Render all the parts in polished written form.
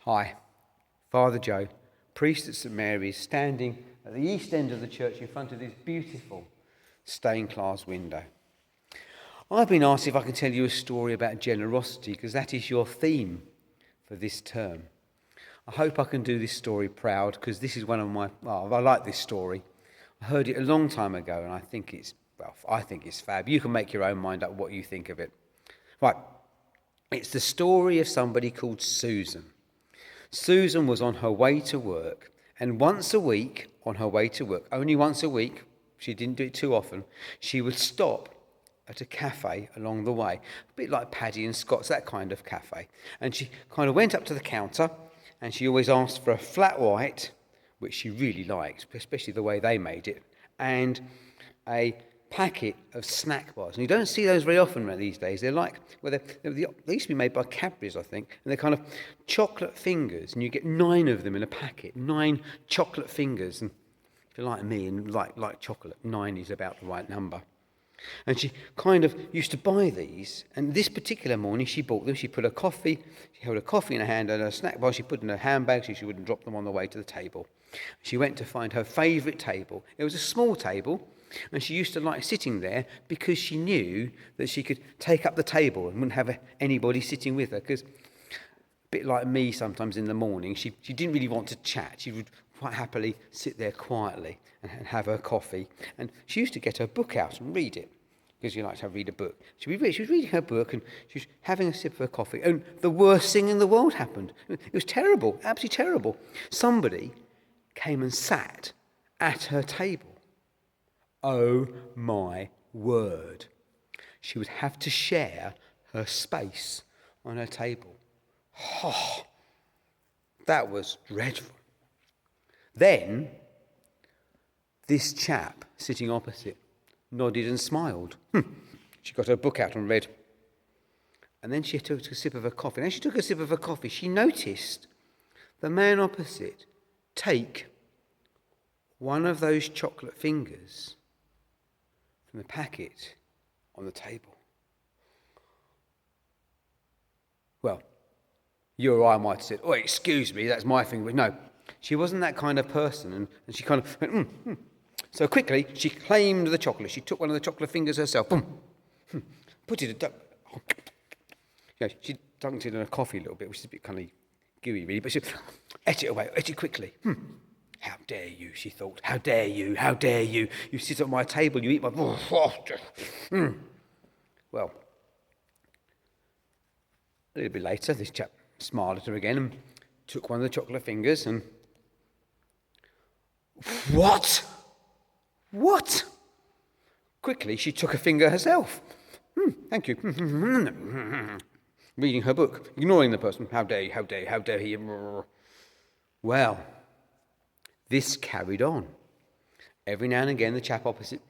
Hi, Father Joe, priest at St Mary's, standing at the east end of the church in front of this beautiful stained glass window. I've been asked if I can tell you a story about generosity because that is your theme for this term. I hope I can do this story proud because this is one of my, I like this story. I heard it a long time ago and I think it's fab. You can make your own mind up what you think of it. Right, it's the story of somebody called Susan. Susan was on her way to work, and once a week on her way to work, only once a week, she didn't do it too often, she would stop at a cafe along the way, a bit like Paddy and Scott's, that kind of cafe. And she kind of went up to the counter, and she always asked for a flat white, which she really liked, especially the way they made it, and a packet of snack bars. And you don't see those very often these days. They're like, they used to be made by Cadbury's, I think, and they're kind of chocolate fingers, and you get 9 of them in a packet, 9 chocolate fingers. And if you're like me and like chocolate, 9 is about the right number. And she kind of used to buy these, and this particular morning she bought them. She held a coffee in her hand and a snack bar she put in her handbag so she wouldn't drop them on the way to the table. She went to find her favourite table. It was a small table, and she used to like sitting there because she knew that she could take up the table and wouldn't have anybody sitting with her. Because a bit like me sometimes in the morning, she didn't really want to chat. She would quite happily sit there quietly and have her coffee. And she used to get her book out and read it because she liked to read a book. She was reading her book and she was having a sip of her coffee. And the worst thing in the world happened. It was terrible, absolutely terrible. Somebody came and sat at her table. Oh my word. She would have to share her space on her table. Oh, that was dreadful. Then, this chap sitting opposite nodded and smiled. She got her book out and read. And then she took a sip of her coffee. And as she took a sip of her coffee, she noticed the man opposite take one of those chocolate fingers from the packet on the table. Well, you or I might have said, "Oh, excuse me, that's my finger." But no, she wasn't that kind of person. And she kind of went, So quickly, she claimed the chocolate. She took one of the chocolate fingers herself. Put it she dunked it in her coffee a little bit, which is a bit kind of gooey, really. But she ate it away, ate it quickly. How dare you, she thought. How dare you, how dare you. You sit at my table, you eat my... Well, a little bit later, this chap smiled at her again and took one of the chocolate fingers and... What? Quickly, she took a finger herself. Thank you. Reading her book, ignoring the person. How dare he. Well, this carried on. Every now and again, the chap opposite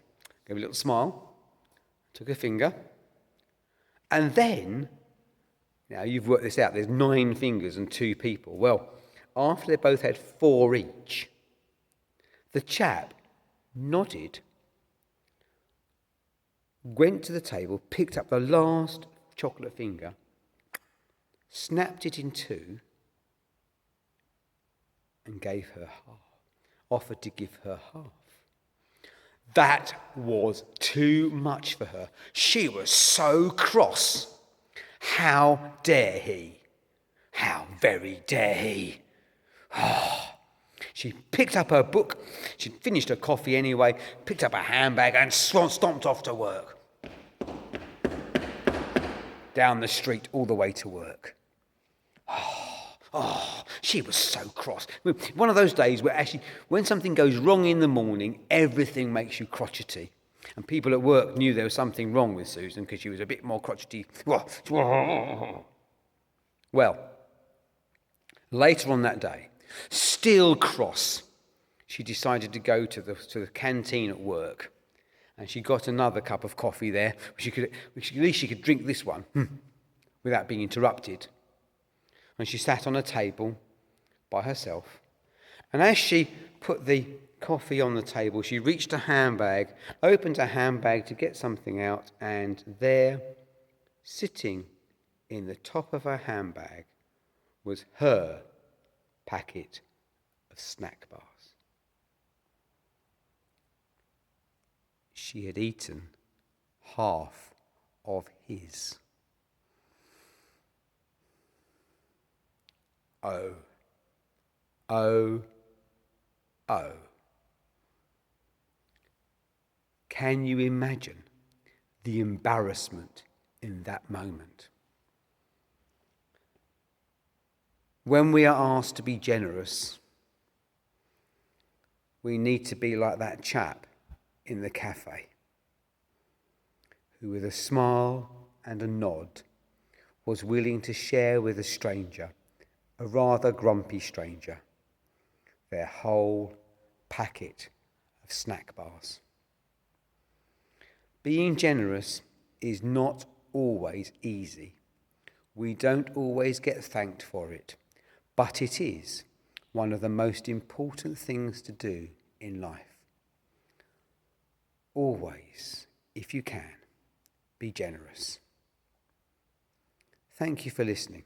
gave a little smile, took a finger, and then, now you've worked this out, there's 9 fingers and 2 people. Well, after they both had 4 each, the chap nodded, went to the table, picked up the last chocolate finger, snapped it in 2, and gave her half. Offered to give her half. That was too much for her. She was so cross. How dare he? How very dare he? She picked up her book. She'd finished her coffee anyway, picked up her handbag and stomped off to work. Down the street all the way to work. She was so cross. One of those days where actually, when something goes wrong in the morning, everything makes you crotchety. And people at work knew there was something wrong with Susan because she was a bit more crotchety. Well, later on that day, still cross, she decided to go to the canteen at work. And she got another cup of coffee there, which at least she could drink this one without being interrupted. And she sat on a table by herself. And as she put the coffee on the table, she reached a handbag, opened her handbag to get something out, and there, sitting in the top of her handbag, was her packet of snack bars. She had eaten half of his. Oh, oh, oh. Can you imagine the embarrassment in that moment? When we are asked to be generous, we need to be like that chap in the cafe who, with a smile and a nod, was willing to share with a stranger, a rather grumpy stranger, their whole packet of snack bars. Being generous is not always easy. We don't always get thanked for it, but it is one of the most important things to do in life. Always, if you can, be generous. Thank you for listening.